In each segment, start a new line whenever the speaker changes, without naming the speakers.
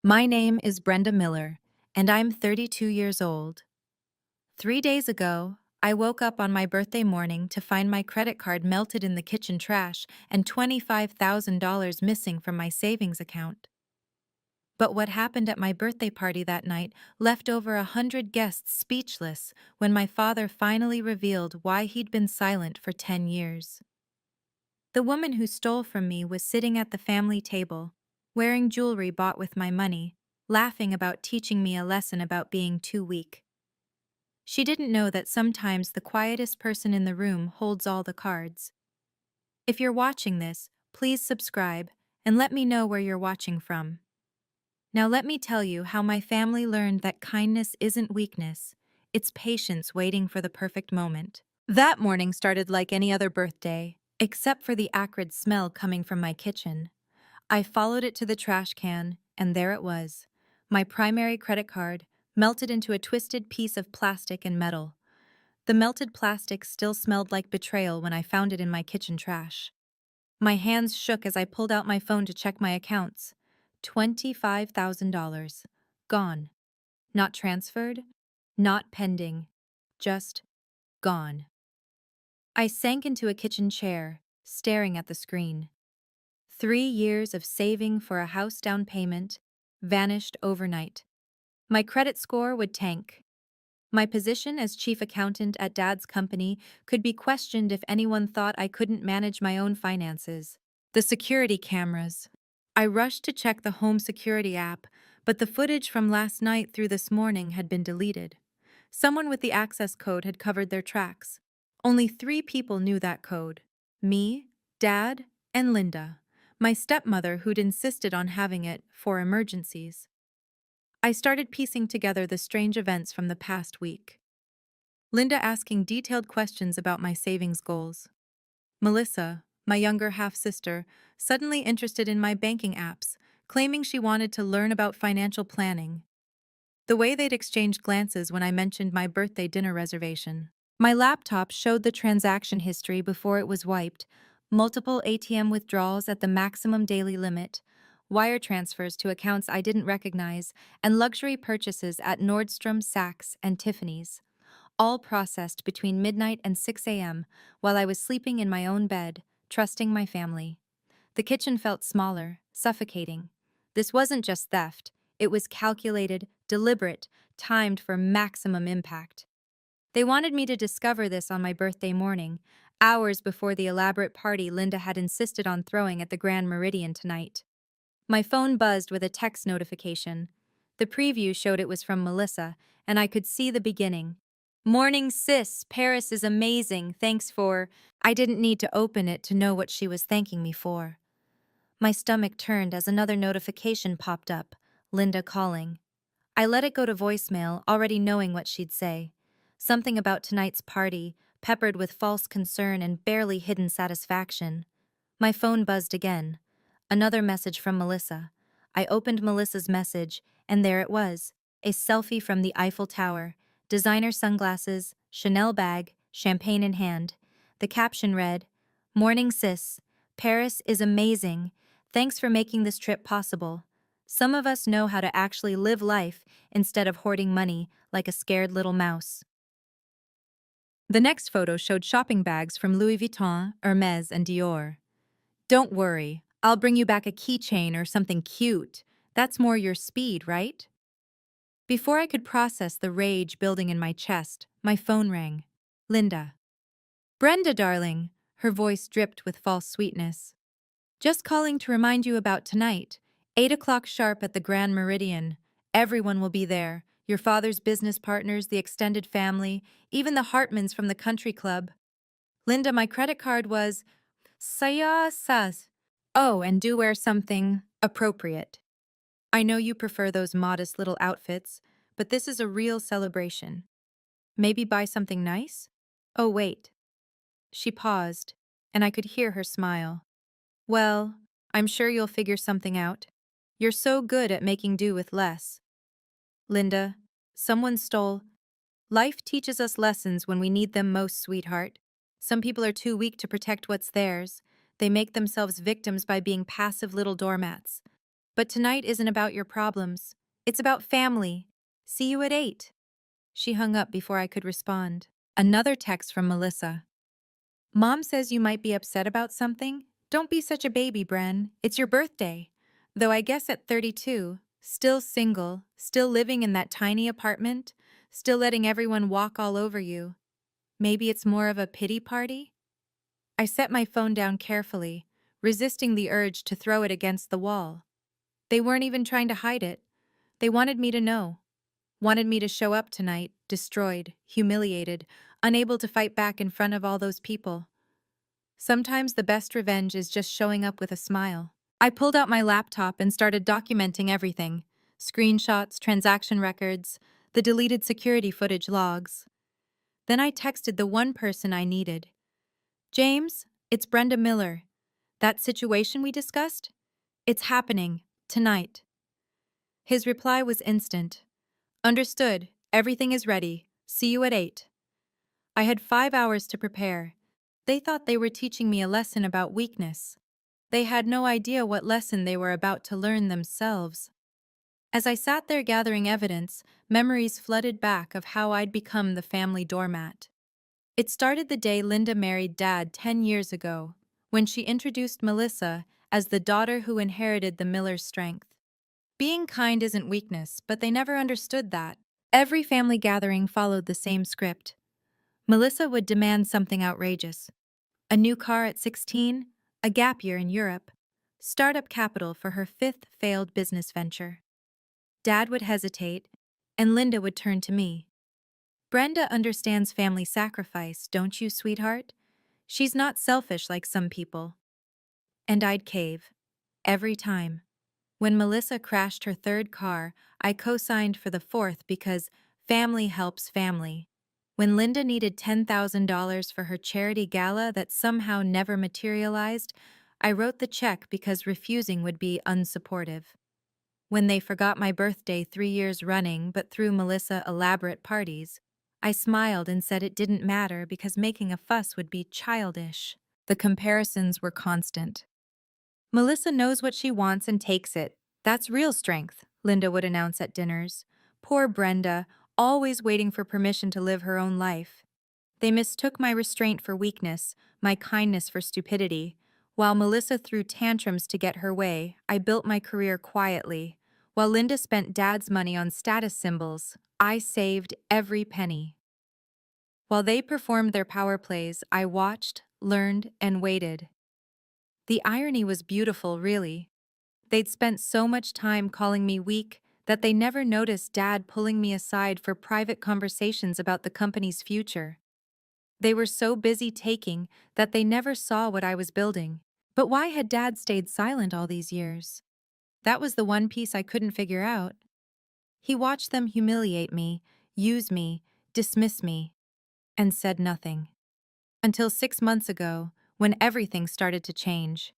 My name is Brenda Miller, and I'm 32 years old. 3 days ago, I woke up on my birthday morning to find my credit card melted in the kitchen trash and $25,000 missing from my savings account. But what happened at my birthday party that night left over 100 guests speechless when my father finally revealed why he'd been silent for 10 years. The woman who stole from me was sitting at the family table, wearing jewelry bought with my money, laughing about teaching me a lesson about being too weak. She didn't know that sometimes the quietest person in the room holds all the cards. If you're watching this, please subscribe and let me know where you're watching from. Now let me tell you how my family learned that kindness isn't weakness, it's patience waiting for the perfect moment. That morning started like any other birthday, except for the acrid smell coming from my kitchen. I followed it to the trash can, and there it was. My primary credit card, melted into a twisted piece of plastic and metal. The melted plastic still smelled like betrayal when I found it in my kitchen trash. My hands shook as I pulled out my phone to check my accounts. $25,000. Gone. Not transferred, not pending, just gone. I sank into a kitchen chair, staring at the screen. 3 years of saving for a house down payment vanished overnight. My credit score would tank. My position as chief accountant at Dad's company could be questioned if anyone thought I couldn't manage my own finances. The security cameras. I rushed to check the home security app, but the footage from last night through this morning had been deleted. Someone with the access code had covered their tracks. Only 3 people knew that code: me, Dad, and Linda, my stepmother who'd insisted on having it for emergencies. I started piecing together the strange events from the past week. Linda asking detailed questions about my savings goals. Melissa, my younger half-sister, suddenly interested in my banking apps, claiming she wanted to learn about financial planning. The way they'd exchanged glances when I mentioned my birthday dinner reservation. My laptop showed the transaction history before it was wiped, multiple ATM withdrawals at the maximum daily limit, wire transfers to accounts I didn't recognize, and luxury purchases at Nordstrom, Saks, and Tiffany's, all processed between midnight and 6 a.m. while I was sleeping in my own bed, trusting my family. The kitchen felt smaller, suffocating. This wasn't just theft, it was calculated, deliberate, timed for maximum impact. They wanted me to discover this on my birthday morning, hours before the elaborate party Linda had insisted on throwing at the Grand Meridian tonight. My phone buzzed with a text notification. The preview showed it was from Melissa, and I could see the beginning. "Morning, sis. Paris is amazing. Thanks for—" I didn't need to open it to know what she was thanking me for. My stomach turned as another notification popped up, Linda calling. I let it go to voicemail, already knowing what she'd say. Something about tonight's party, peppered with false concern and barely hidden satisfaction. My phone buzzed again. Another message from Melissa. I opened Melissa's message, and there it was, a selfie from the Eiffel Tower, designer sunglasses, Chanel bag, champagne in hand. The caption read, "Morning sis, Paris is amazing. Thanks for making this trip possible. Some of us know how to actually live life instead of hoarding money like a scared little mouse." The next photo showed shopping bags from Louis Vuitton, Hermes, and Dior. "Don't worry, I'll bring you back a keychain or something cute. That's more your speed, right?" Before I could process the rage building in my chest, my phone rang. Linda. "Brenda, darling," her voice dripped with false sweetness. "Just calling to remind you about tonight, 8 o'clock sharp at the Grand Meridian. Everyone will be there. Your father's business partners, the extended family, even the Hartmans from the country club." "Linda, my credit card was—" "Saya sas." "Oh, and do wear something appropriate. I know you prefer those modest little outfits, but this is a real celebration. Maybe buy something nice? Oh, wait." She paused, and I could hear her smile. "Well, I'm sure you'll figure something out. You're so good at making do with less." "Linda, someone stole—" "Life teaches us lessons when we need them most, sweetheart. Some people are too weak to protect what's theirs. They make themselves victims by being passive little doormats. But tonight isn't about your problems. It's about family. See you at 8. She hung up before I could respond. Another text from Melissa. Mom says you might be upset about something. Don't be such a baby, Bren. It's your birthday. Though I guess at 32, still single, still living in that tiny apartment, still letting everyone walk all over you. Maybe it's more of a pity party? I set my phone down carefully, resisting the urge to throw it against the wall. They weren't even trying to hide it. They wanted me to know. Wanted me to show up tonight, destroyed, humiliated, unable to fight back in front of all those people. Sometimes the best revenge is just showing up with a smile. I pulled out my laptop and started documenting everything. Screenshots, transaction records, the deleted security footage logs. Then I texted the one person I needed. James, it's Brenda Miller. That situation we discussed? It's happening, tonight. His reply was instant. Understood. Everything is ready. See you at 8. I had 5 hours to prepare. They thought they were teaching me a lesson about weakness. They had no idea what lesson they were about to learn themselves. As I sat there gathering evidence, memories flooded back of how I'd become the family doormat. It started the day Linda married Dad 10 years ago, when she introduced Melissa as the daughter who inherited the Miller's strength. Being kind isn't weakness, but they never understood that. Every family gathering followed the same script. Melissa would demand something outrageous. A new car at 16, a gap year in Europe, startup capital for her 5th failed business venture. Dad would hesitate, and Linda would turn to me. Brenda understands family sacrifice, don't you, sweetheart? She's not selfish like some people. And I'd cave. Every time. When Melissa crashed her 3rd car, I co-signed for the 4th because family helps family. When Linda needed $10,000 for her charity gala that somehow never materialized, I wrote the check because refusing would be unsupportive. When they forgot my birthday 3 years running but threw Melissa elaborate parties, I smiled and said it didn't matter because making a fuss would be childish. The comparisons were constant. Melissa knows what she wants and takes it. That's real strength, Linda would announce at dinners. Poor Brenda, always waiting for permission to live her own life. They mistook my restraint for weakness, my kindness for stupidity. While Melissa threw tantrums to get her way, I built my career quietly. While Linda spent Dad's money on status symbols, I saved every penny. While they performed their power plays, I watched, learned, and waited. The irony was beautiful, really. They'd spent so much time calling me weak that they never noticed Dad pulling me aside for private conversations about the company's future. They were so busy taking that they never saw what I was building. But why had Dad stayed silent all these years? That was the one piece I couldn't figure out. He watched them humiliate me, use me, dismiss me, and said nothing. Until 6 months ago, when everything started to change.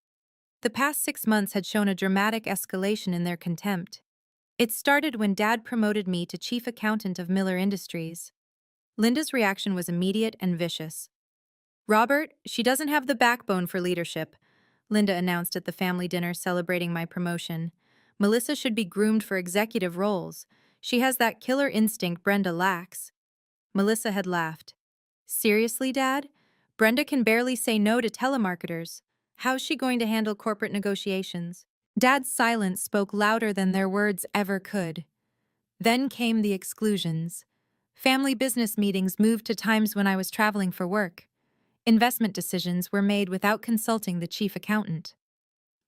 The past 6 months had shown a dramatic escalation in their contempt. It started when Dad promoted me to chief accountant of Miller Industries. Linda's reaction was immediate and vicious. Robert, she doesn't have the backbone for leadership, Linda announced at the family dinner celebrating my promotion. Melissa should be groomed for executive roles. She has that killer instinct Brenda lacks. Melissa had laughed. Seriously, Dad? Brenda can barely say no to telemarketers. How's she going to handle corporate negotiations? Dad's silence spoke louder than their words ever could. Then came the exclusions. Family business meetings moved to times when I was traveling for work. Investment decisions were made without consulting the chief accountant.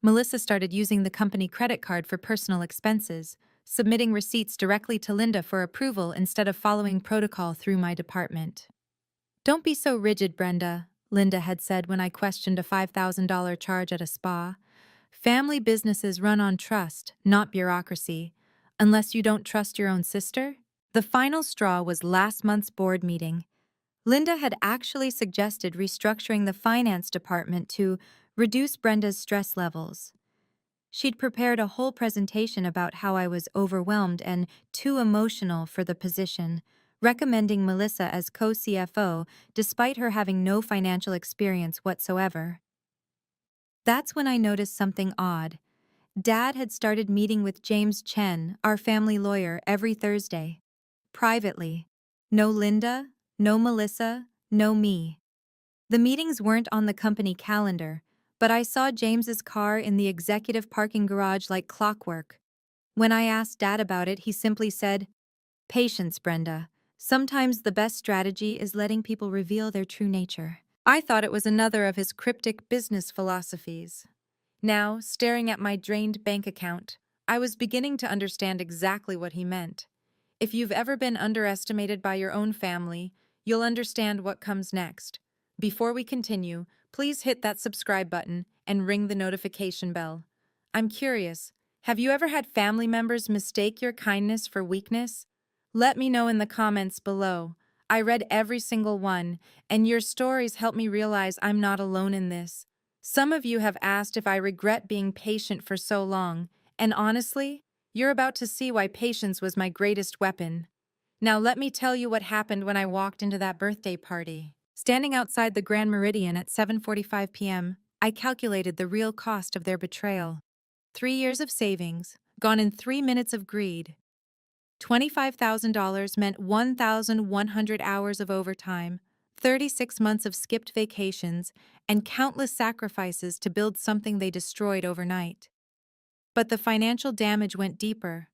Melissa started using the company credit card for personal expenses, submitting receipts directly to Linda for approval instead of following protocol through my department. Don't be so rigid, Brenda, Linda had said when I questioned a $5,000 charge at a spa. Family businesses run on trust, not bureaucracy. Unless you don't trust your own sister? The final straw was last month's board meeting. Linda had actually suggested restructuring the finance department to reduce Brenda's stress levels. She'd prepared a whole presentation about how I was overwhelmed and too emotional for the position, recommending Melissa as co-CFO despite her having no financial experience whatsoever. That's when I noticed something odd. Dad had started meeting with James Chen, our family lawyer, every Thursday. Privately. No Linda, no Melissa, no me. The meetings weren't on the company calendar, but I saw James's car in the executive parking garage like clockwork. When I asked Dad about it, he simply said, "Patience, Brenda. Sometimes the best strategy is letting people reveal their true nature." I thought it was another of his cryptic business philosophies. Now, staring at my drained bank account, I was beginning to understand exactly what he meant. If you've ever been underestimated by your own family, you'll understand what comes next. Before we continue, please hit that subscribe button and ring the notification bell. I'm curious, have you ever had family members mistake your kindness for weakness? Let me know in the comments below. I read every single one, and your stories help me realize I'm not alone in this. Some of you have asked if I regret being patient for so long, and honestly, you're about to see why patience was my greatest weapon. Now let me tell you what happened when I walked into that birthday party. Standing outside the Grand Meridian at 7:45 p.m., I calculated the real cost of their betrayal. 3 years of savings, gone in 3 minutes of greed. $25,000 meant 1,100 hours of overtime, 36 months of skipped vacations, and countless sacrifices to build something they destroyed overnight. But the financial damage went deeper.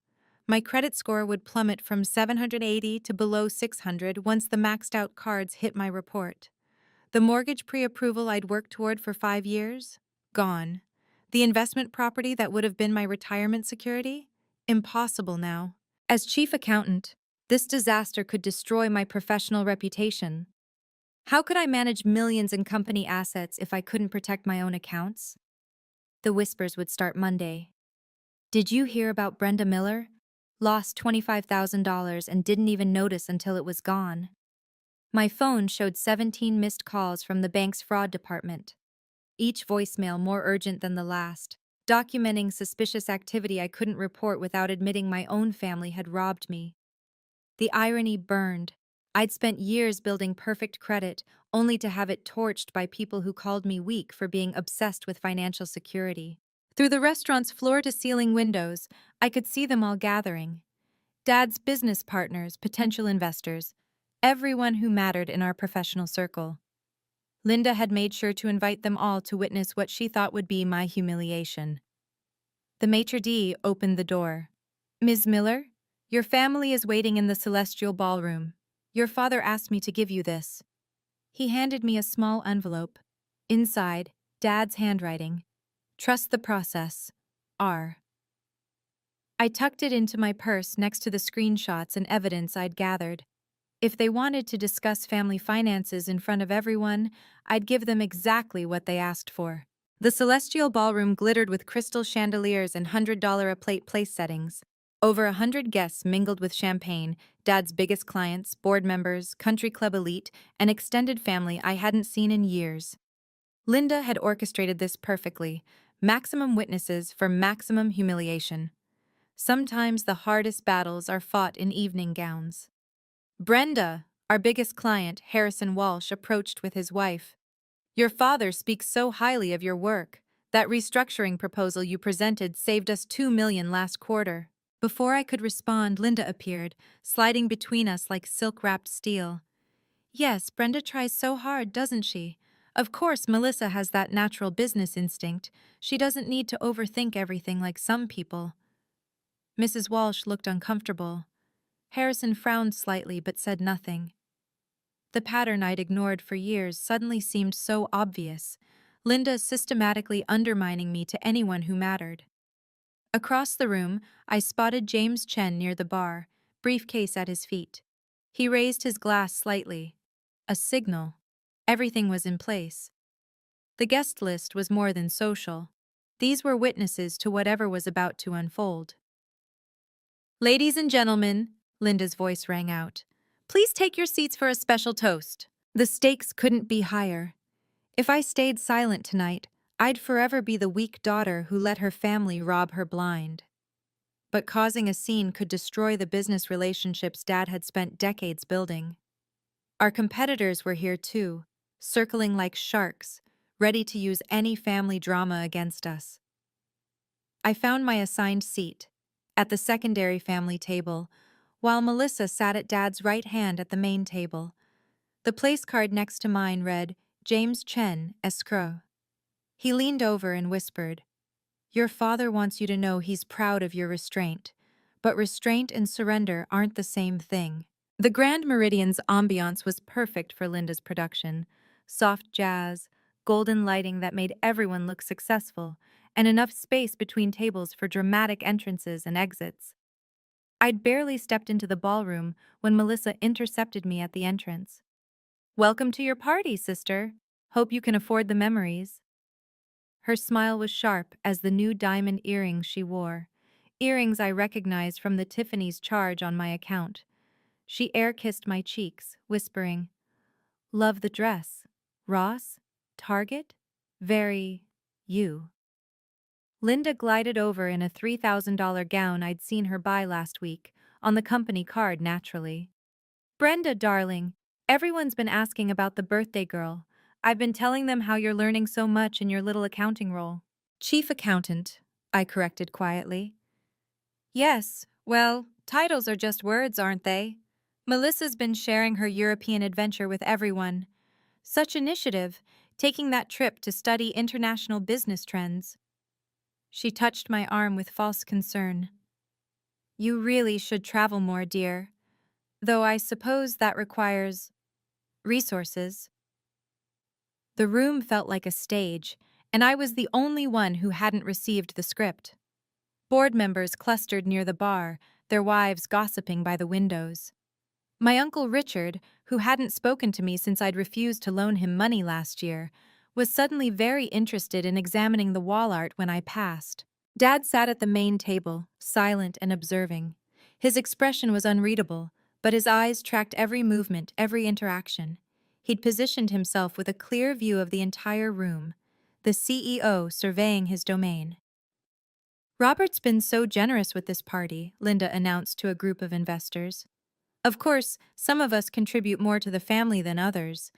My credit score would plummet from 780 to below 600 once the maxed out cards hit my report. The mortgage pre-approval I'd worked toward for 5 years? Gone. The investment property that would have been my retirement security? Impossible now. As chief accountant, this disaster could destroy my professional reputation. How could I manage millions in company assets if I couldn't protect my own accounts? The whispers would start Monday. Did you hear about Brenda Miller? Lost $25,000 and didn't even notice until it was gone. My phone showed 17 missed calls from the bank's fraud department, each voicemail more urgent than the last, documenting suspicious activity I couldn't report without admitting my own family had robbed me. The irony burned. I'd spent years building perfect credit, only to have it torched by people who called me weak for being obsessed with financial security. Through the restaurant's floor-to-ceiling windows, I could see them all gathering. Dad's business partners, potential investors, everyone who mattered in our professional circle. Linda had made sure to invite them all to witness what she thought would be my humiliation. The maitre d' opened the door. "Ms. Miller, your family is waiting in the celestial ballroom. Your father asked me to give you this." He handed me a small envelope. Inside, Dad's handwriting. "Trust the process. R." I tucked it into my purse next to the screenshots and evidence I'd gathered. If they wanted to discuss family finances in front of everyone, I'd give them exactly what they asked for. The celestial ballroom glittered with crystal chandeliers and $100-a-plate place settings. Over 100 guests mingled with champagne, Dad's biggest clients, board members, country club elite, and extended family I hadn't seen in years. Linda had orchestrated this perfectly. Maximum witnesses for maximum humiliation. Sometimes the hardest battles are fought in evening gowns. Brenda, our biggest client, Harrison Walsh, approached with his wife. "Your father speaks so highly of your work. That restructuring proposal you presented saved us $2 million last quarter." Before I could respond, Linda appeared, sliding between us like silk-wrapped steel. "Yes, Brenda tries so hard, doesn't she? Of course, Melissa has that natural business instinct. She doesn't need to overthink everything like some people." Mrs. Walsh looked uncomfortable. Harrison frowned slightly but said nothing. The pattern I'd ignored for years suddenly seemed so obvious. Linda systematically undermining me to anyone who mattered. Across the room, I spotted James Chen near the bar, briefcase at his feet. He raised his glass slightly. A signal. Everything was in place. The guest list was more than social. These were witnesses to whatever was about to unfold. "Ladies and gentlemen," Linda's voice rang out, "please take your seats for a special toast." The stakes couldn't be higher. If I stayed silent tonight, I'd forever be the weak daughter who let her family rob her blind. But causing a scene could destroy the business relationships Dad had spent decades building. Our competitors were here too, circling like sharks, ready to use any family drama against us. I found my assigned seat, at the secondary family table, while Melissa sat at Dad's right hand at the main table. The place card next to mine read, James Chen, escrow. He leaned over and whispered, "Your father wants you to know he's proud of your restraint, but restraint and surrender aren't the same thing." The Grand Meridian's ambiance was perfect for Linda's production. Soft jazz, golden lighting that made everyone look successful, and enough space between tables for dramatic entrances and exits. I'd barely stepped into the ballroom when Melissa intercepted me at the entrance. "Welcome to your party, sister. Hope you can afford the memories." Her smile was sharp as the new diamond earrings she wore, earrings I recognized from the Tiffany's charge on my account. She air-kissed my cheeks, whispering, "Love the dress. Ross? Target? Very... you." Linda glided over in a $3,000 gown I'd seen her buy last week, on the company card naturally. "Brenda, darling, everyone's been asking about the birthday girl. I've been telling them how you're learning so much in your little accounting role." "Chief accountant," I corrected quietly. "Yes, well, titles are just words, aren't they? Melissa's been sharing her European adventure with everyone. Such initiative, taking that trip to study international business trends." She touched my arm with false concern. "You really should travel more, dear. Though I suppose that requires resources." The room felt like a stage, and I was the only one who hadn't received the script. Board members clustered near the bar, their wives gossiping by the windows. My Uncle Richard, who hadn't spoken to me since I'd refused to loan him money last year, was suddenly very interested in examining the wall art when I passed. Dad sat at the main table, silent and observing. His expression was unreadable, but his eyes tracked every movement, every interaction. He'd positioned himself with a clear view of the entire room, the CEO surveying his domain. "Robert's been so generous with this party," Linda announced to a group of investors. "Of course, some of us contribute more to the family than others.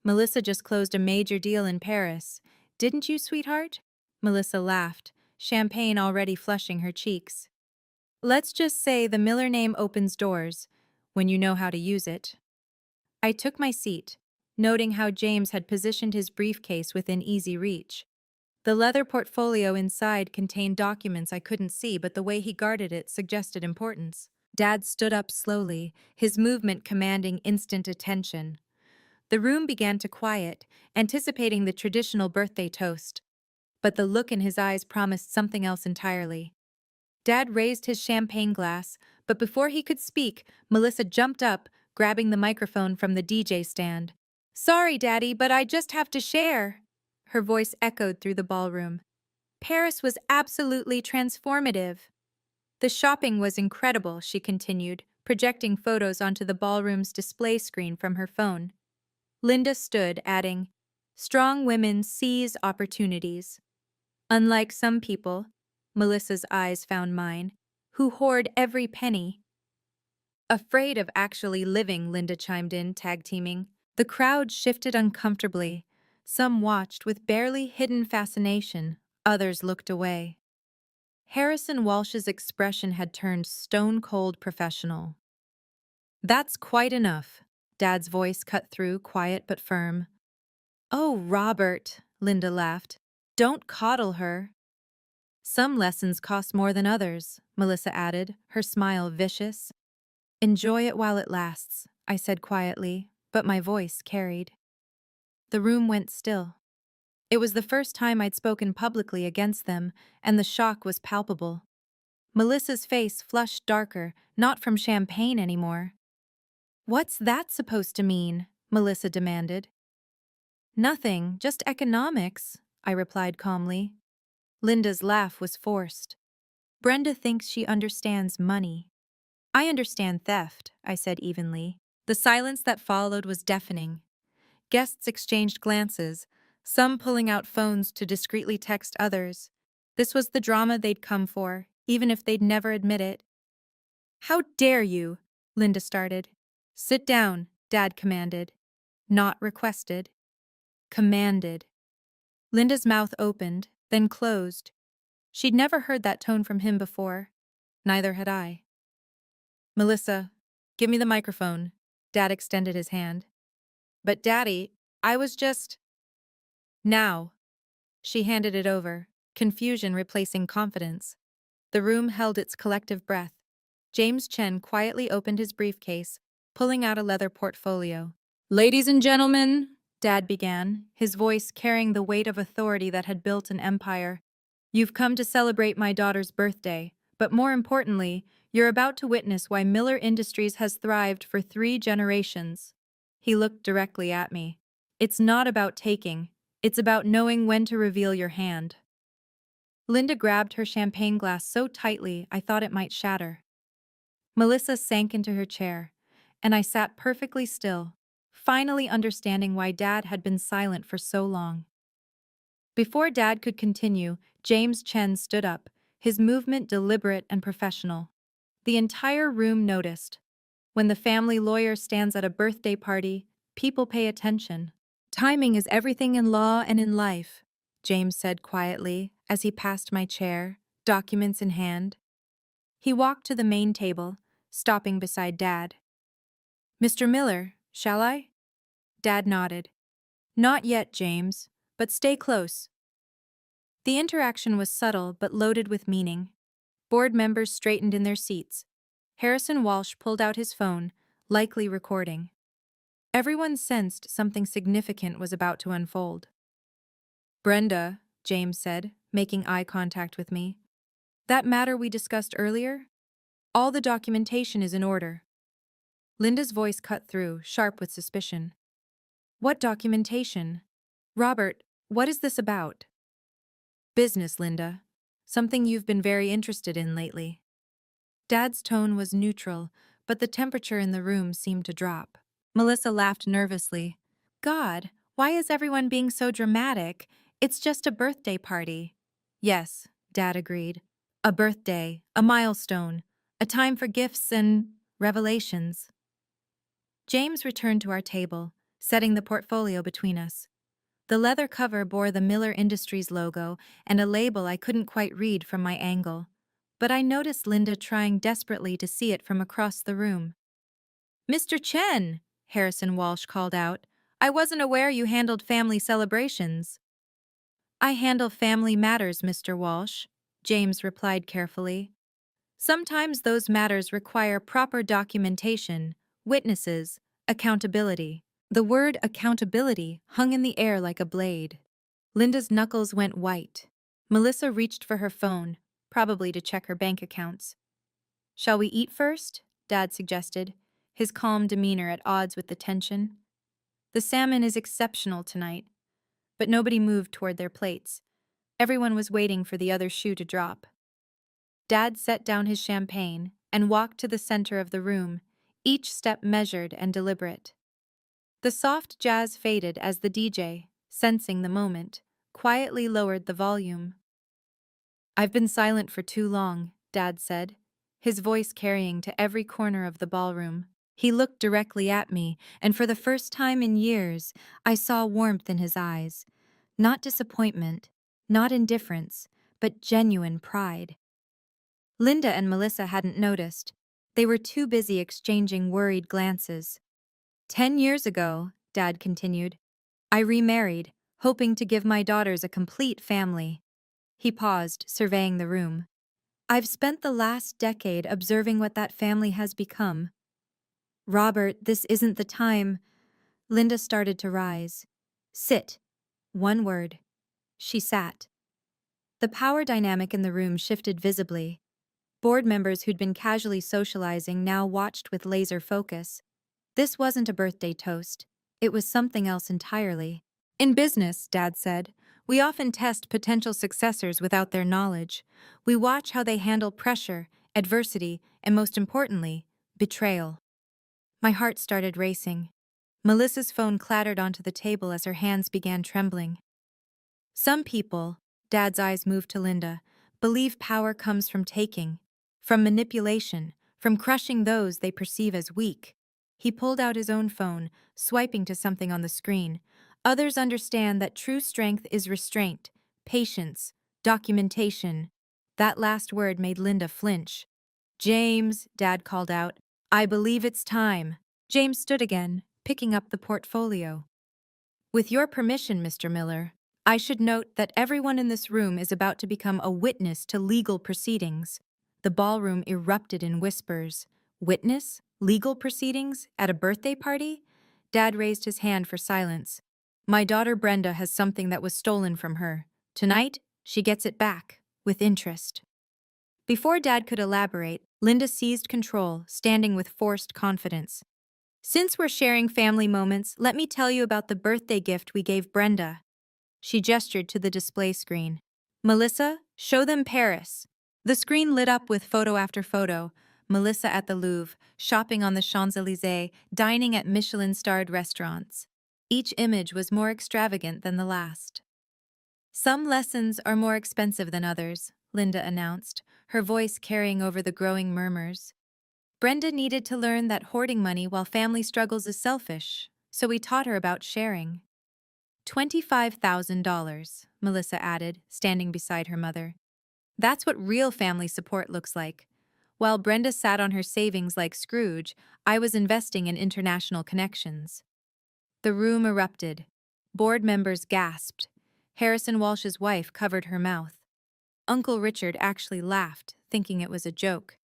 Melissa just closed a major deal in Paris. Didn't you, sweetheart?" Melissa laughed, champagne already flushing her cheeks. "Let's just say the Miller name opens doors, when you know how to use it." I took my seat, noting how James had positioned his briefcase within easy reach. The leather portfolio inside contained documents I couldn't see, but the way he guarded it suggested importance. Dad stood up slowly, his movement commanding instant attention. The room began to quiet, anticipating the traditional birthday toast. But the look in his eyes promised something else entirely. Dad raised his champagne glass, but before he could speak, Melissa jumped up, grabbing the microphone from the DJ stand. "Sorry, Daddy, but I just have to share." Her voice echoed through the ballroom. "Paris was absolutely transformative." "The shopping was incredible," she continued, projecting photos onto the ballroom's display screen from her phone. Linda stood, adding, "Strong women seize opportunities. Unlike some people," Melissa's eyes found mine, "who hoard every penny." "Afraid of actually living," Linda chimed in, tag-teaming. The crowd shifted uncomfortably. Some watched with barely hidden fascination, others looked away. Harrison Walsh's expression had turned stone-cold professional. "That's quite enough," Dad's voice cut through, quiet but firm. "Oh, Robert," Linda laughed. "Don't coddle her." "Some lessons cost more than others," Melissa added, her smile vicious. "Enjoy it while it lasts," I said quietly, but my voice carried. The room went still. It was the first time I'd spoken publicly against them, and the shock was palpable. Melissa's face flushed darker, not from champagne anymore. "What's that supposed to mean?" Melissa demanded. "Nothing, just economics," I replied calmly. Linda's laugh was forced. "Brenda thinks she understands money." "I understand theft," I said evenly. The silence that followed was deafening. Guests exchanged glances, some pulling out phones to discreetly text others. This was the drama they'd come for, even if they'd never admit it. "How dare you?" Linda started. "Sit down," Dad commanded. Not requested. Commanded. Linda's mouth opened, then closed. She'd never heard that tone from him before. Neither had I. Melissa, give me the microphone. Dad extended his hand. But Daddy, I was just… Now. She handed it over, confusion replacing confidence. The room held its collective breath. James Chen quietly opened his briefcase, pulling out a leather portfolio. Ladies and gentlemen, Dad began, his voice carrying the weight of authority that had built an empire. You've come to celebrate my daughter's birthday, but more importantly, you're about to witness why Miller Industries has thrived for 3 generations. He looked directly at me. It's not about taking, it's about knowing when to reveal your hand. Linda grabbed her champagne glass so tightly I thought it might shatter. Melissa sank into her chair, and I sat perfectly still, finally understanding why Dad had been silent for so long. Before Dad could continue, James Chen stood up, his movement deliberate and professional. The entire room noticed. When the family lawyer stands at a birthday party, people pay attention. Timing is everything in law and in life, James said quietly as he passed my chair, documents in hand. He walked to the main table, stopping beside Dad. Mr. Miller, shall I? Dad nodded. Not yet, James, but stay close. The interaction was subtle but loaded with meaning. Board members straightened in their seats. Harrison Walsh pulled out his phone, likely recording. Everyone sensed something significant was about to unfold. Brenda, James said, making eye contact with me. That matter we discussed earlier? All the documentation is in order. Linda's voice cut through, sharp with suspicion. What documentation? Robert, what is this about? Business, Linda. Something you've been very interested in lately. Dad's tone was neutral, but the temperature in the room seemed to drop. Melissa laughed nervously. God, why is everyone being so dramatic? It's just a birthday party. Yes, Dad agreed. A birthday, a milestone, a time for gifts and revelations. James returned to our table, setting the portfolio between us. The leather cover bore the Miller Industries logo and a label I couldn't quite read from my angle, but I noticed Linda trying desperately to see it from across the room. Mr. Chen, Harrison Walsh called out, I wasn't aware you handled family celebrations. I handle family matters, Mr. Walsh, James replied carefully. Sometimes those matters require proper documentation, witnesses, accountability. The word accountability hung in the air like a blade. Linda's knuckles went white. Melissa reached for her phone, probably to check her bank accounts. Shall we eat first? Dad suggested, his calm demeanor at odds with the tension. The salmon is exceptional tonight. But nobody moved toward their plates. Everyone was waiting for the other shoe to drop. Dad set down his champagne and walked to the center of the room, each step measured and deliberate. The soft jazz faded as the DJ, sensing the moment, quietly lowered the volume. I've been silent for too long, Dad said, his voice carrying to every corner of the ballroom. He looked directly at me, and for the first time in years, I saw warmth in his eyes. Not disappointment, not indifference, but genuine pride. Linda and Melissa hadn't noticed. They were too busy exchanging worried glances. 10 years ago, Dad continued, I remarried, hoping to give my daughters a complete family. He paused, surveying the room. I've spent the last decade observing what that family has become. Robert, this isn't the time. Linda started to rise. Sit. One word. She sat. The power dynamic in the room shifted visibly. Board members who'd been casually socializing now watched with laser focus. This wasn't a birthday toast. It was something else entirely. In business, Dad said, we often test potential successors without their knowledge. We watch how they handle pressure, adversity, and most importantly, betrayal. My heart started racing. Melissa's phone clattered onto the table as her hands began trembling. Some people, Dad's eyes moved to Linda, believe power comes from taking, from manipulation, from crushing those they perceive as weak. He pulled out his own phone, swiping to something on the screen. Others understand that true strength is restraint, patience, documentation, That last word made Linda flinch. James, Dad called out. I believe it's time. James stood again, picking up the portfolio. With your permission, Mr. Miller, I should note that everyone in this room is about to become a witness to legal proceedings. The ballroom erupted in whispers. Witness? Legal proceedings? At a birthday party? Dad raised his hand for silence. My daughter Brenda has something that was stolen from her. Tonight, she gets it back, with interest. Before Dad could elaborate, Linda seized control, standing with forced confidence. Since we're sharing family moments, let me tell you about the birthday gift we gave Brenda. She gestured to the display screen. Melissa, show them Paris. The screen lit up with photo after photo. Melissa at the Louvre, shopping on the Champs-Élysées, dining at Michelin-starred restaurants. Each image was more extravagant than the last. Some lessons are more expensive than others, Linda announced, her voice carrying over the growing murmurs. Brenda needed to learn that hoarding money while family struggles is selfish, so we taught her about sharing. $25,000, Melissa added, standing beside her mother. That's what real family support looks like. While Brenda sat on her savings like Scrooge, I was investing in international connections. The room erupted. Board members gasped. Harrison Walsh's wife covered her mouth. Uncle Richard actually laughed, thinking it was a joke.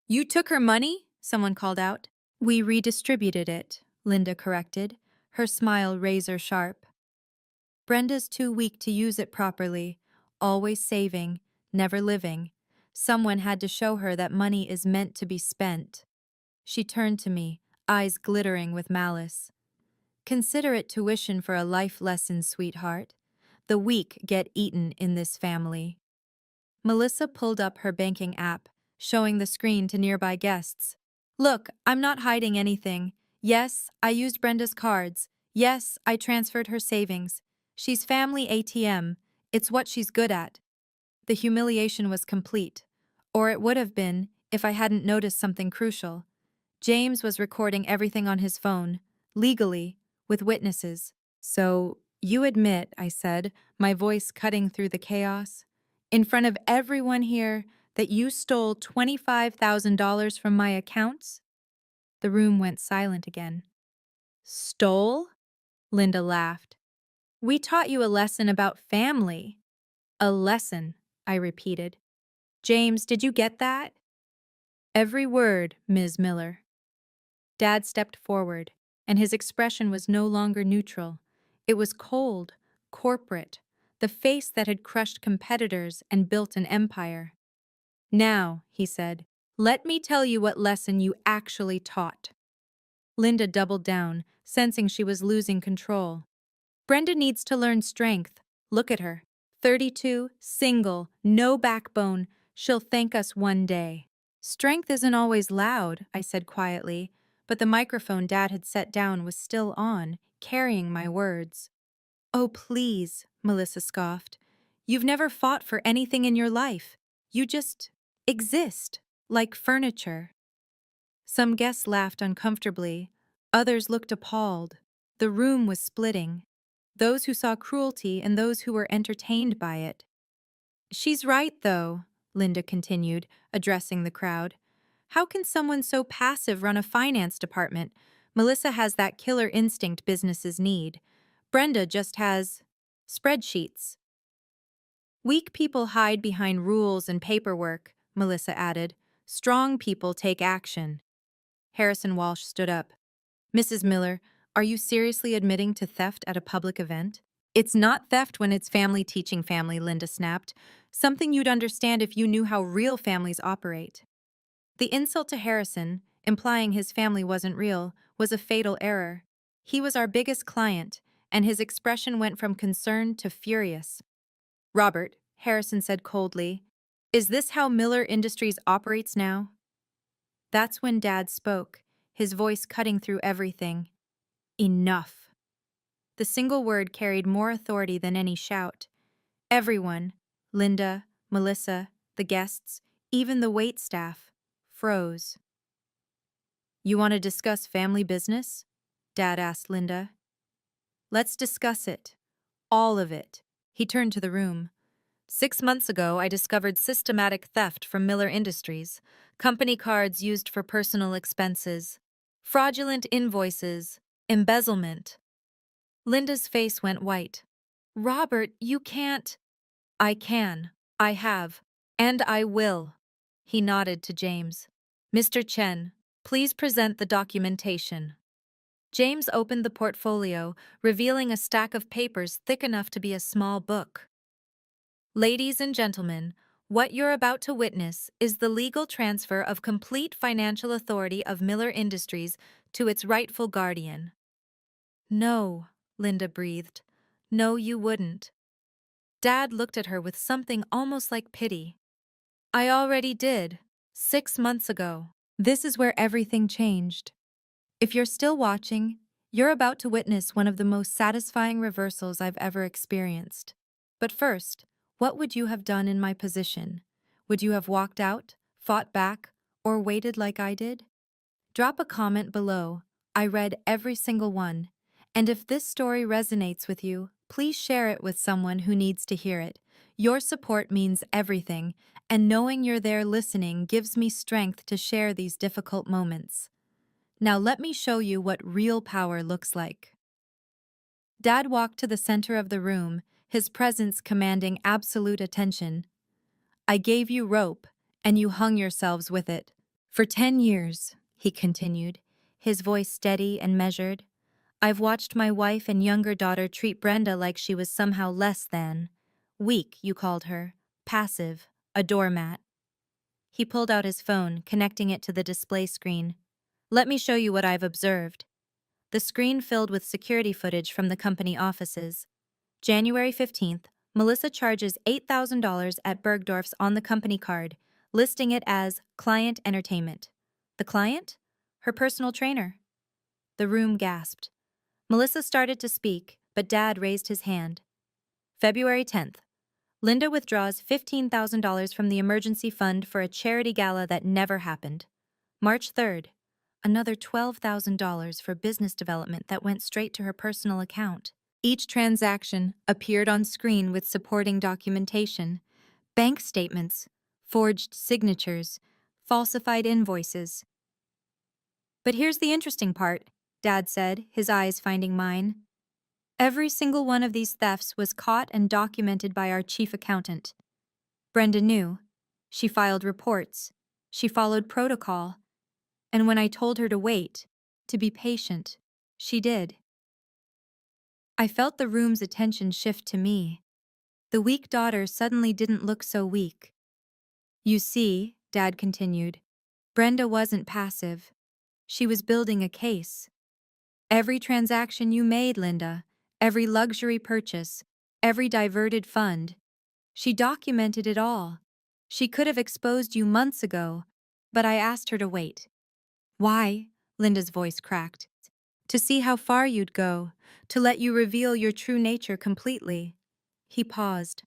You took her money? Someone called out. We redistributed it, Linda corrected, her smile razor-sharp. Brenda's too weak to use it properly, always saving, never living. Someone had to show her that money is meant to be spent. She turned to me, eyes glittering with malice. Consider it tuition for a life lesson, sweetheart. The weak get eaten in this family. Melissa pulled up her banking app, showing the screen to nearby guests. Look, I'm not hiding anything. Yes, I used Brenda's cards. Yes, I transferred her savings. She's family ATM. It's what she's good at. The humiliation was complete. Or it would have been if I hadn't noticed something crucial. James was recording everything on his phone, legally, with witnesses. So, you admit, I said, my voice cutting through the chaos, in front of everyone here, that you stole $25,000 from my accounts? The room went silent again. Stole? Linda laughed. We taught you a lesson about family. A lesson, I repeated. James, did you get that? Every word, Ms. Miller. Dad stepped forward, and his expression was no longer neutral. It was cold, corporate, the face that had crushed competitors and built an empire. Now, he said, let me tell you what lesson you actually taught. Linda doubled down, sensing she was losing control. Brenda needs to learn strength. Look at her. 32, single, no backbone. She'll thank us one day. Strength isn't always loud, I said quietly, but the microphone Dad had set down was still on, carrying my words. Oh, please, Melissa scoffed. You've never fought for anything in your life. You just exist, like furniture. Some guests laughed uncomfortably. Others looked appalled. The room was splitting. Those who saw cruelty and those who were entertained by it. She's right, though, Linda continued, addressing the crowd. How can someone so passive run a finance department? Melissa has that killer instinct businesses need. Brenda just has spreadsheets. Weak people hide behind rules and paperwork, Melissa added. Strong people take action. Harrison Walsh stood up. Mrs. Miller, are you seriously admitting to theft at a public event? It's not theft when it's family teaching family, Linda snapped. Something you'd understand if you knew how real families operate. The insult to Harrison, implying his family wasn't real, was a fatal error. He was our biggest client, and his expression went from concerned to furious. Robert, Harrison said coldly, is this how Miller Industries operates now? That's when Dad spoke, his voice cutting through everything. Enough. The single word carried more authority than any shout. Everyone, Linda, Melissa, the guests, even the waitstaff, froze. You want to discuss family business? Dad asked Linda. Let's discuss it. All of it. He turned to the room. 6 months ago, I discovered systematic theft from Miller Industries, company cards used for personal expenses, fraudulent invoices, embezzlement. Linda's face went white. Robert, you can't. I can. I have. And I will. He nodded to James. Mr. Chen, please present the documentation. James opened the portfolio, revealing a stack of papers thick enough to be a small book. Ladies and gentlemen, what you're about to witness is the legal transfer of complete financial authority of Miller Industries to its rightful guardian. No, Linda breathed. No, you wouldn't. Dad looked at her with something almost like pity. I already did, 6 months ago. This is where everything changed. If you're still watching, you're about to witness one of the most satisfying reversals I've ever experienced. But first, what would you have done in my position? Would you have walked out, fought back, or waited like I did? Drop a comment below. I read every single one. And if this story resonates with you, please share it with someone who needs to hear it. Your support means everything, and knowing you're there listening gives me strength to share these difficult moments. Now let me show you what real power looks like. Dad walked to the center of the room, his presence commanding absolute attention. I gave you rope, and you hung yourselves with it. For 10 years, he continued, his voice steady and measured. I've watched my wife and younger daughter treat Brenda like she was somehow less than. Weak, you called her. Passive. A doormat. He pulled out his phone, connecting it to the display screen. Let me show you what I've observed. The screen filled with security footage from the company offices. January 15th, Melissa charges $8,000 at Bergdorf's on the company card, listing it as Client Entertainment. The client? Her personal trainer. The room gasped. Melissa started to speak, but Dad raised his hand. February 10th, Linda withdraws $15,000 from the emergency fund for a charity gala that never happened. March 3rd, another $12,000 for business development that went straight to her personal account. Each transaction appeared on screen with supporting documentation, bank statements, forged signatures, falsified invoices. But here's the interesting part, Dad said, his eyes finding mine. Every single one of these thefts was caught and documented by our chief accountant. Brenda knew. She filed reports. She followed protocol. And when I told her to wait, to be patient, she did. I felt the room's attention shift to me. The weak daughter suddenly didn't look so weak. You see, Dad continued, Brenda wasn't passive. She was building a case. Every transaction you made, Linda, every luxury purchase, every diverted fund, she documented it all. She could have exposed you months ago, but I asked her to wait. Why? Linda's voice cracked. To see how far you'd go, to let you reveal your true nature completely. He paused.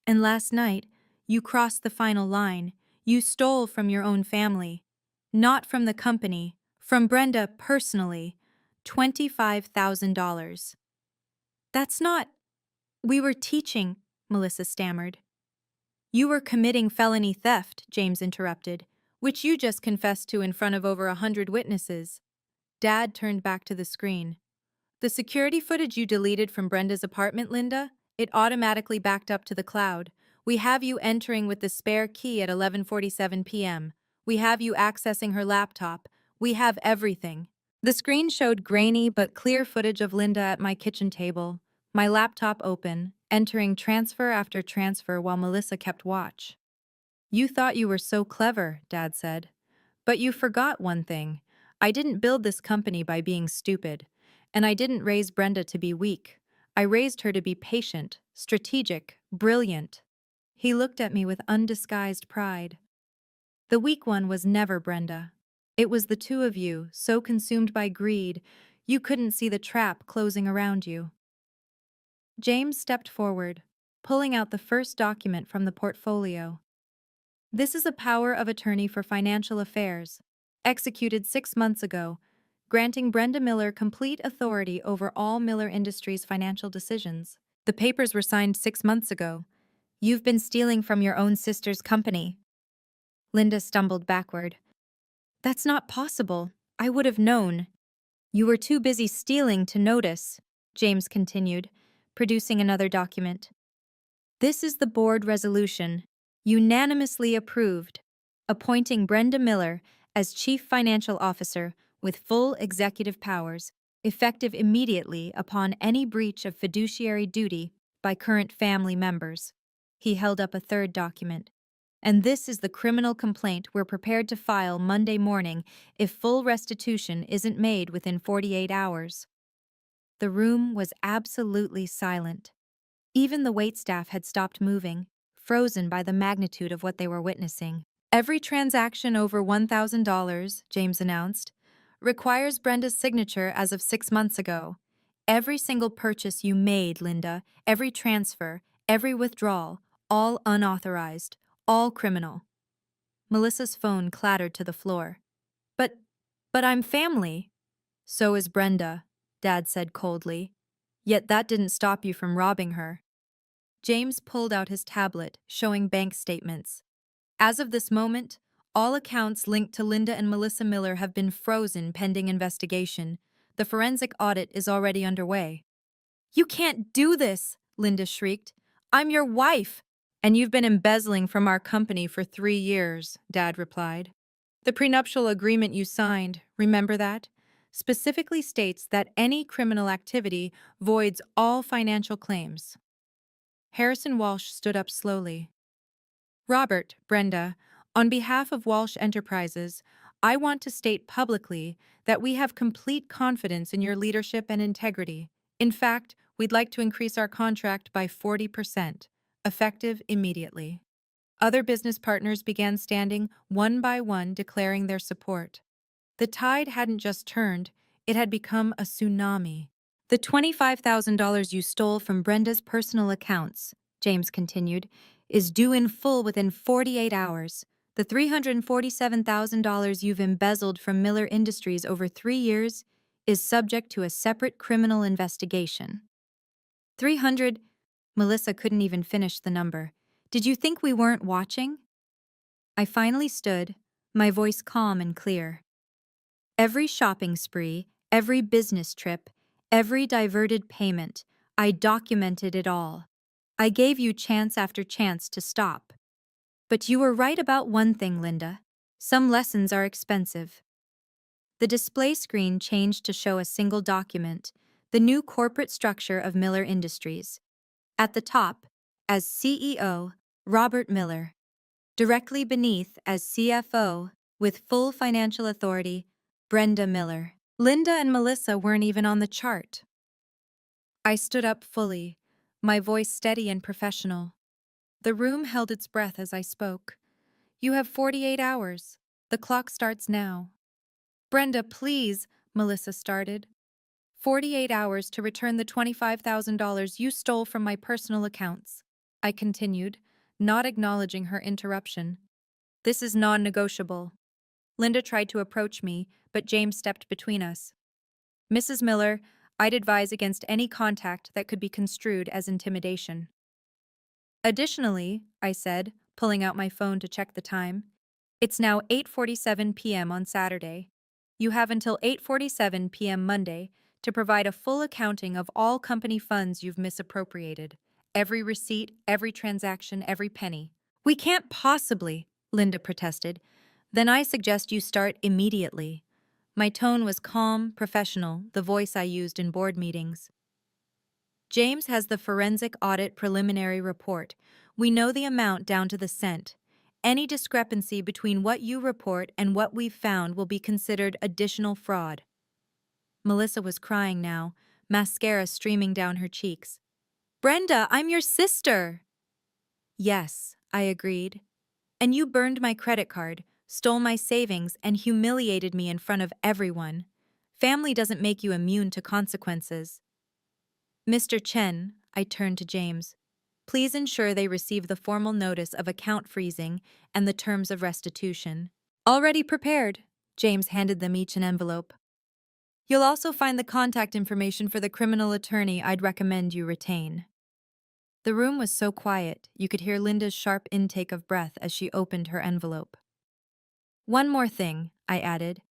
And last night, you crossed the final line. You stole from your own family. Not from the company, from Brenda personally. $25,000. That's not. We were teaching, Melissa stammered. You were committing felony theft, James interrupted, which you just confessed to in front of over 100 witnesses. Dad turned back to the screen. The security footage you deleted from Brenda's apartment, Linda, it automatically backed up to the cloud. We have you entering with the spare key at 11:47 p.m. We have you accessing her laptop. We have everything. The screen showed grainy but clear footage of Linda at my kitchen table, my laptop open, entering transfer after transfer while Melissa kept watch. You thought you were so clever, Dad said. But you forgot one thing. I didn't build this company by being stupid. And I didn't raise Brenda to be weak. I raised her to be patient, strategic, brilliant. He looked at me with undisguised pride. The weak one was never Brenda. It was the two of you, so consumed by greed, you couldn't see the trap closing around you. James stepped forward, pulling out the first document from the portfolio. This is a power of attorney for financial affairs, executed 6 months ago, granting Brenda Miller complete authority over all Miller Industries financial decisions. The papers were signed 6 months ago. You've been stealing from your own sister's company. Linda stumbled backward. That's not possible. I would have known. You were too busy stealing to notice, James continued, producing another document. This is the board resolution, unanimously approved, appointing Brenda Miller as Chief Financial Officer with full executive powers, effective immediately upon any breach of fiduciary duty by current family members. He held up a third document. And this is the criminal complaint we're prepared to file Monday morning if full restitution isn't made within 48 hours. The room was absolutely silent. Even the waitstaff had stopped moving, frozen by the magnitude of what they were witnessing. Every transaction over $1,000, James announced, requires Brenda's signature as of 6 months ago. Every single purchase you made, Linda, every transfer, every withdrawal, all unauthorized, all criminal. Melissa's phone clattered to the floor. But I'm family. So is Brenda, Dad said coldly. Yet that didn't stop you from robbing her. James pulled out his tablet, showing bank statements. As of this moment, all accounts linked to Linda and Melissa Miller have been frozen pending investigation. The forensic audit is already underway. You can't do this, Linda shrieked. I'm your wife. And you've been embezzling from our company for 3 years, Dad replied. The prenuptial agreement you signed, remember that? Specifically states that any criminal activity voids all financial claims. Harrison Walsh stood up slowly. Robert, Brenda, on behalf of Walsh Enterprises, I want to state publicly that we have complete confidence in your leadership and integrity. In fact, we'd like to increase our contract by 40%, effective immediately. Other business partners began standing one by one, declaring their support. The tide hadn't just turned, it had become a tsunami. The $25,000 you stole from Brenda's personal accounts, James continued, is due in full within 48 hours. The $347,000 you've embezzled from Miller Industries over 3 years is subject to a separate criminal investigation. 300? Melissa couldn't even finish the number. Did you think we weren't watching? I finally stood, my voice calm and clear. Every shopping spree, every business trip, every diverted payment, I documented it all. I gave you chance after chance to stop. But you were right about one thing, Linda. Some lessons are expensive. The display screen changed to show a single document, the new corporate structure of Miller Industries. At the top, as CEO, Robert Miller. Directly beneath, as CFO, with full financial authority, Brenda Miller. Linda and Melissa weren't even on the chart. I stood up fully, my voice steady and professional. The room held its breath as I spoke. You have 48 hours. The clock starts now. Brenda, please, Melissa started. 48 hours to return the $25,000 you stole from my personal accounts, I continued, not acknowledging her interruption. This is non-negotiable. Linda tried to approach me, but James stepped between us. Mrs. Miller, I'd advise against any contact that could be construed as intimidation. Additionally, I said, pulling out my phone to check the time, it's now 8:47 p.m. on Saturday. You have until 8:47 p.m. Monday to provide a full accounting of all company funds you've misappropriated. Every receipt, every transaction, every penny. We can't possibly, Linda protested. Then I suggest you start immediately. My tone was calm, professional, the voice I used in board meetings. James has the forensic audit preliminary report. We know the amount down to the cent. Any discrepancy between what you report and what we've found will be considered additional fraud. Melissa was crying now, mascara streaming down her cheeks. Brenda, I'm your sister! Yes, I agreed. And you burned my credit card, stole my savings, and humiliated me in front of everyone. Family doesn't make you immune to consequences. Mr. Chen, I turned to James, please ensure they receive the formal notice of account freezing and the terms of restitution. Already prepared. James handed them each an envelope. You'll also find the contact information for the criminal attorney I'd recommend you retain. The room was so quiet, you could hear Linda's sharp intake of breath as she opened her envelope. One more thing, I added.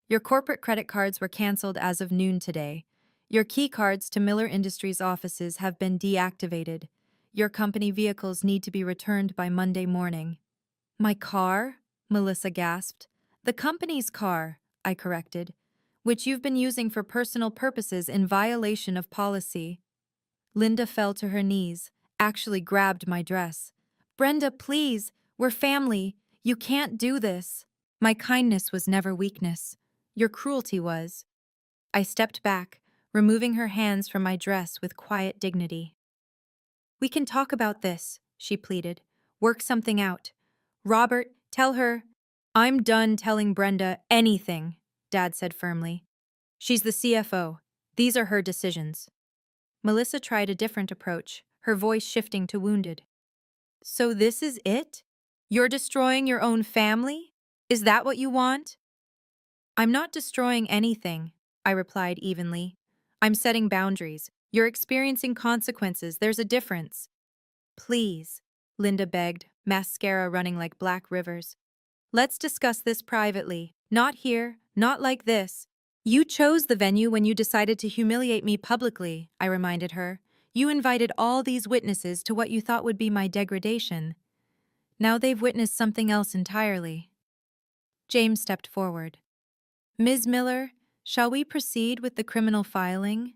Your corporate credit cards were canceled as of noon today. Your key cards to Miller Industries offices have been deactivated. Your company vehicles need to be returned by Monday morning. My car? Melissa gasped. The company's car, I corrected, which you've been using for personal purposes in violation of policy. Linda fell to her knees, actually grabbed my dress. Brenda, please, we're family. You can't do this. My kindness was never weakness. Your cruelty was. I stepped back, removing her hands from my dress with quiet dignity. We can talk about this, she pleaded. Work something out. Robert, tell her. I'm done telling Brenda anything, Dad said firmly. She's the CFO. These are her decisions. Melissa tried a different approach, her voice shifting to wounded. So this is it? You're destroying your own family? Is that what you want? I'm not destroying anything, I replied evenly. I'm setting boundaries. You're experiencing consequences. There's a difference. Please, Linda begged, mascara running like black rivers. Let's discuss this privately. Not here, not like this. You chose the venue when you decided to humiliate me publicly, I reminded her. You invited all these witnesses to what you thought would be my degradation. Now they've witnessed something else entirely. James stepped forward. Ms. Miller, shall we proceed with the criminal filing?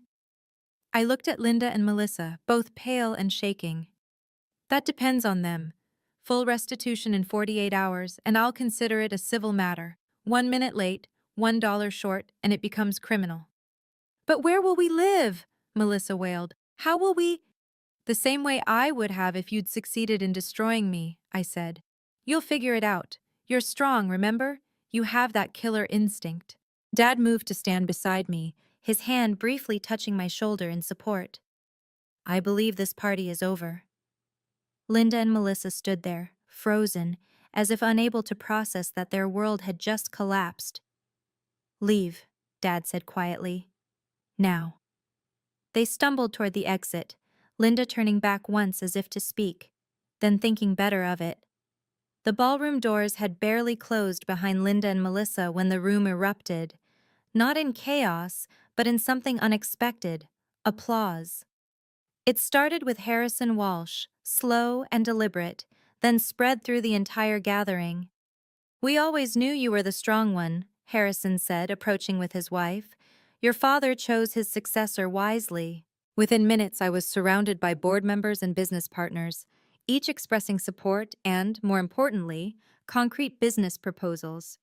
I looked at Linda and Melissa, both pale and shaking. That depends on them. Full restitution in 48 hours, and I'll consider it a civil matter. 1 minute late, $1 short, and it becomes criminal. But where will we live? Melissa wailed. How will we? The same way I would have if you'd succeeded in destroying me, I said. You'll figure it out. You're strong, remember? You have that killer instinct. Dad moved to stand beside me, his hand briefly touching my shoulder in support. I believe this party is over. Linda and Melissa stood there, frozen, as if unable to process that their world had just collapsed. Leave, Dad said quietly. Now. They stumbled toward the exit, Linda turning back once as if to speak, then thinking better of it. The ballroom doors had barely closed behind Linda and Melissa when the room erupted, not in chaos, but in something unexpected, applause. It started with Harrison Walsh, slow and deliberate, then spread through the entire gathering. We always knew you were the strong one, Harrison said, approaching with his wife. Your father chose his successor wisely. Within minutes, I was surrounded by board members and business partners, each expressing support and, more importantly, concrete business proposals.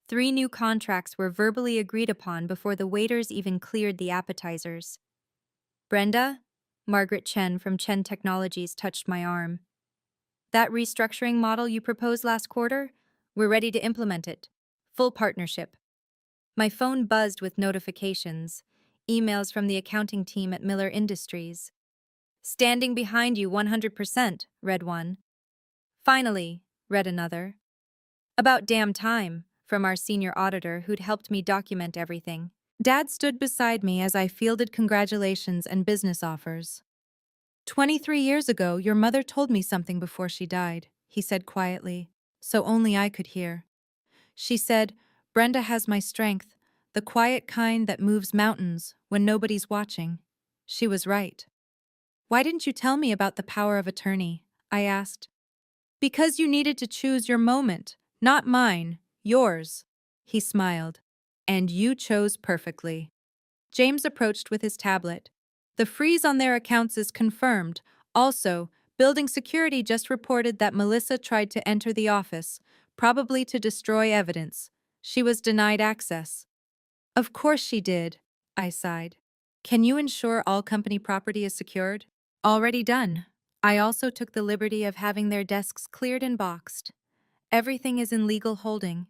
3 new contracts were verbally agreed upon before the waiters even cleared the appetizers. Brenda? Margaret Chen from Chen Technologies touched my arm. That restructuring model you proposed last quarter? We're ready to implement it. Full partnership. My phone buzzed with notifications, emails from the accounting team at Miller Industries. Standing behind you 100%, read one. Finally, read another. About damn time, from our senior auditor who'd helped me document everything. Dad stood beside me as I fielded congratulations and business offers. 23 years ago, your mother told me something before she died, he said quietly, so only I could hear. She said, Brenda has my strength, the quiet kind that moves mountains when nobody's watching. She was right. Why didn't you tell me about the power of attorney? I asked. Because you needed to choose your moment, not mine, yours. He smiled. And you chose perfectly. James approached with his tablet. The freeze on their accounts is confirmed. Also, Building Security just reported that Melissa tried to enter the office, probably to destroy evidence. She was denied access. Of course she did, I sighed. Can you ensure all company property is secured? Already done. I also took the liberty of having their desks cleared and boxed. Everything is in legal holding.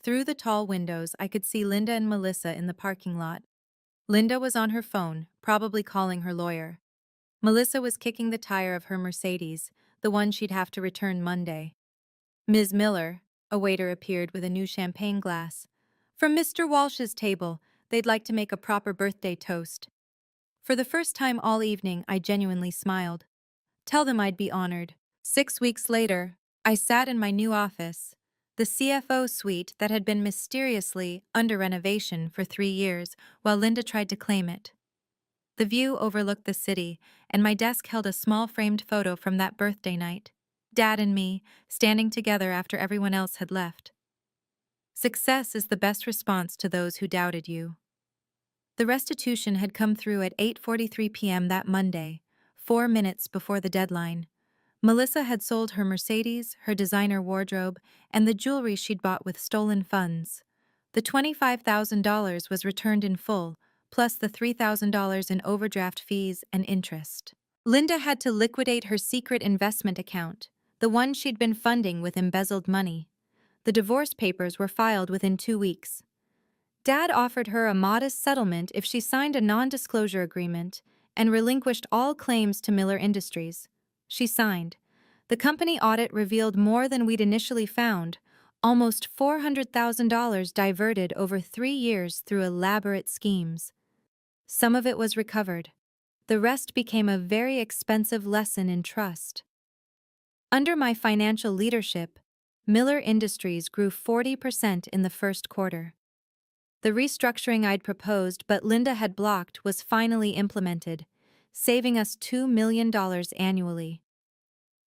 Through the tall windows, I could see Linda and Melissa in the parking lot. Linda was on her phone, probably calling her lawyer. Melissa was kicking the tire of her Mercedes, the one she'd have to return Monday. Ms. Miller, a waiter appeared with a new champagne glass. From Mr. Walsh's table, they'd like to make a proper birthday toast. For the first time all evening, I genuinely smiled. Tell them I'd be honored. 6 weeks later, I sat in my new office, the CFO suite that had been mysteriously under renovation for 3 years while Linda tried to claim it. The view overlooked the city, and my desk held a small framed photo from that birthday night. Dad and me, standing together after everyone else had left. Success is the best response to those who doubted you. The restitution had come through at 8:43 p.m. that Monday, 4 minutes before the deadline. Melissa had sold her Mercedes, her designer wardrobe, and the jewelry she'd bought with stolen funds. The $25,000 was returned in full, plus the $3,000 in overdraft fees and interest. Linda had to liquidate her secret investment account, the one she'd been funding with embezzled money. The divorce papers were filed within 2 weeks. Dad offered her a modest settlement if she signed a non-disclosure agreement and relinquished all claims to Miller Industries. She signed. The company audit revealed more than we'd initially found, almost $400,000 diverted over 3 years through elaborate schemes. Some of it was recovered. The rest became a very expensive lesson in trust. Under my financial leadership, Miller Industries grew 40% in the first quarter. The restructuring I'd proposed but Linda had blocked was finally implemented, saving us $2 million annually.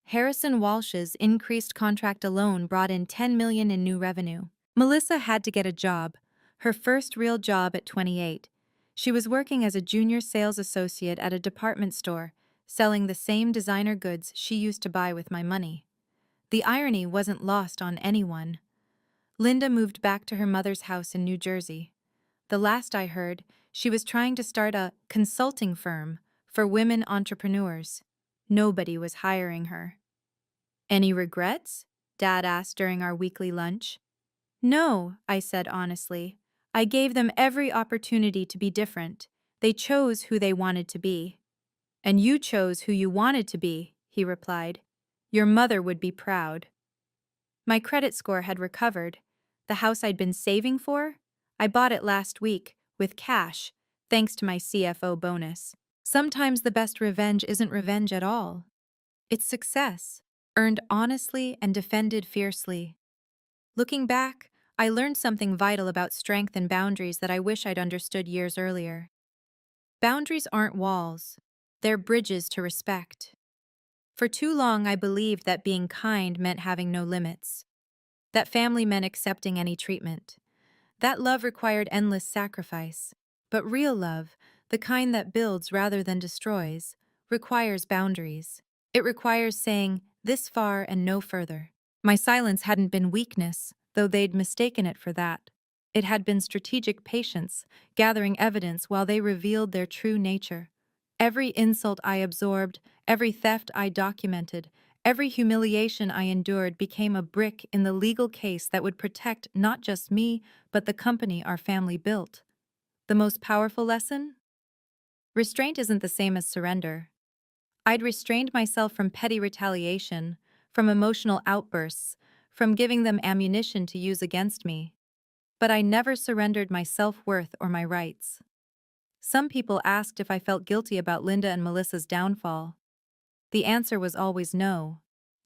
Harrison Walsh's increased contract alone brought in $10 million in new revenue. Melissa had to get a job, her first real job at 28. She was working as a junior sales associate at a department store, selling the same designer goods she used to buy with my money. The irony wasn't lost on anyone. Linda moved back to her mother's house in New Jersey. The last I heard, she was trying to start a consulting firm for women entrepreneurs. Nobody was hiring her. Any regrets? Dad asked during our weekly lunch. No, I said honestly. I gave them every opportunity to be different. They chose who they wanted to be. And you chose who you wanted to be, he replied. Your mother would be proud. My credit score had recovered. The house I'd been saving for? I bought it last week, with cash, thanks to my CFO bonus. Sometimes the best revenge isn't revenge at all. It's success, earned honestly and defended fiercely. Looking back, I learned something vital about strength and boundaries that I wish I'd understood years earlier. Boundaries aren't walls. They're bridges to respect. For too long, I believed that being kind meant having no limits. That family meant accepting any treatment. That love required endless sacrifice. But real love, the kind that builds rather than destroys, requires boundaries. It requires saying, this far and no further. My silence hadn't been weakness, though they'd mistaken it for that. It had been strategic patience, gathering evidence while they revealed their true nature. Every insult I absorbed, every theft I documented, every humiliation I endured became a brick in the legal case that would protect not just me, but the company our family built. The most powerful lesson? Restraint isn't the same as surrender. I'd restrained myself from petty retaliation, from emotional outbursts, from giving them ammunition to use against me. But I never surrendered my self-worth or my rights. Some people asked if I felt guilty about Linda and Melissa's downfall. The answer was always no.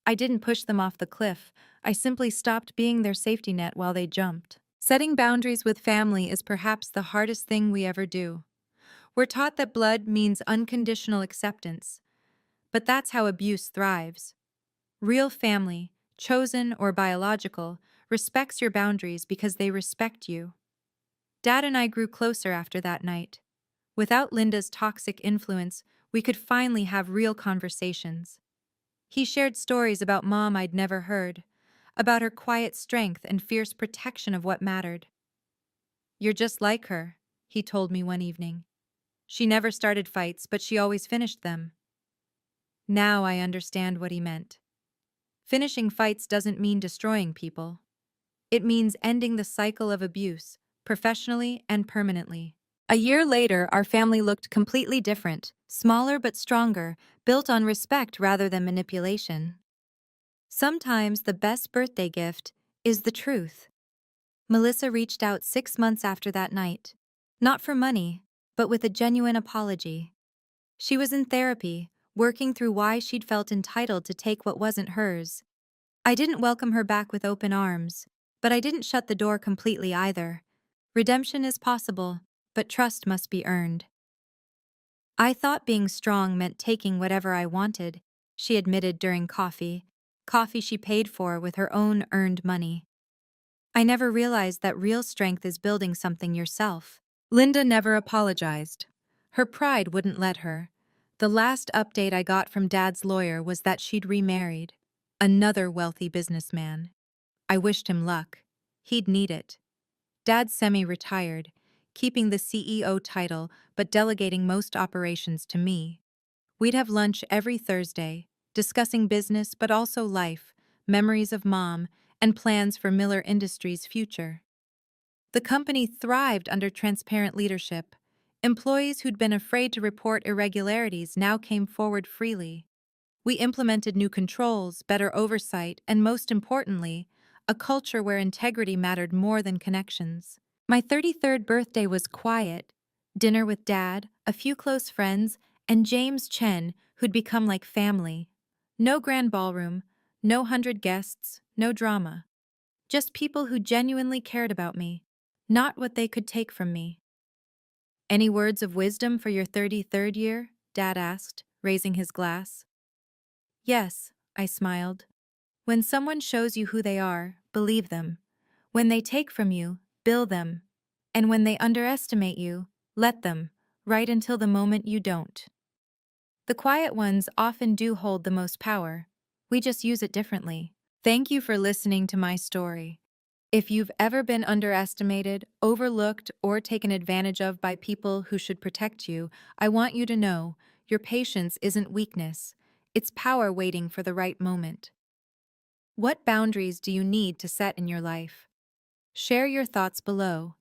I didn't push them off the cliff, I simply stopped being their safety net while they jumped. Setting boundaries with family is perhaps the hardest thing we ever do. We're taught that blood means unconditional acceptance, but that's how abuse thrives. Real family, chosen or biological, respects your boundaries because they respect you. Dad and I grew closer after that night. Without Linda's toxic influence, we could finally have real conversations. He shared stories about Mom I'd never heard, about her quiet strength and fierce protection of what mattered. You're just like her, he told me one evening. She never started fights, but she always finished them. Now I understand what he meant. Finishing fights doesn't mean destroying people. It means ending the cycle of abuse, professionally and permanently. A year later, our family looked completely different, smaller but stronger, built on respect rather than manipulation. Sometimes the best birthday gift is the truth. Melissa reached out 6 months after that night, not for money, but with a genuine apology. She was in therapy, working through why she'd felt entitled to take what wasn't hers. I didn't welcome her back with open arms, but I didn't shut the door completely either. Redemption is possible, but trust must be earned. I thought being strong meant taking whatever I wanted, she admitted during coffee she paid for with her own earned money. I never realized that real strength is building something yourself. Linda never apologized. Her pride wouldn't let her. The last update I got from Dad's lawyer was that she'd remarried. Another wealthy businessman. I wished him luck. He'd need it. Dad semi-retired, keeping the CEO title but delegating most operations to me. We'd have lunch every Thursday, discussing business but also life, memories of Mom, and plans for Miller Industries' future. The company thrived under transparent leadership. Employees who'd been afraid to report irregularities now came forward freely. We implemented new controls, better oversight, and most importantly, a culture where integrity mattered more than connections. My 33rd birthday was quiet. Dinner with Dad, a few close friends, and James Chen, who'd become like family. No grand ballroom, no 100 guests, no drama. Just people who genuinely cared about me, not what they could take from me. Any words of wisdom for your 33rd year? Dad asked, raising his glass. Yes, I smiled. When someone shows you who they are, believe them. When they take from you, bill them. And when they underestimate you, let them, right until the moment you don't. The quiet ones often do hold the most power. We just use it differently. Thank you for listening to my story. If you've ever been underestimated, overlooked, or taken advantage of by people who should protect you, I want you to know your patience isn't weakness. It's power waiting for the right moment. What boundaries do you need to set in your life? Share your thoughts below.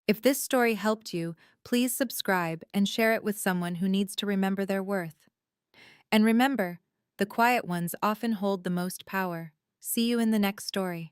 If this story helped you, please subscribe and share it with someone who needs to remember their worth. And remember, the quiet ones often hold the most power. See you in the next story.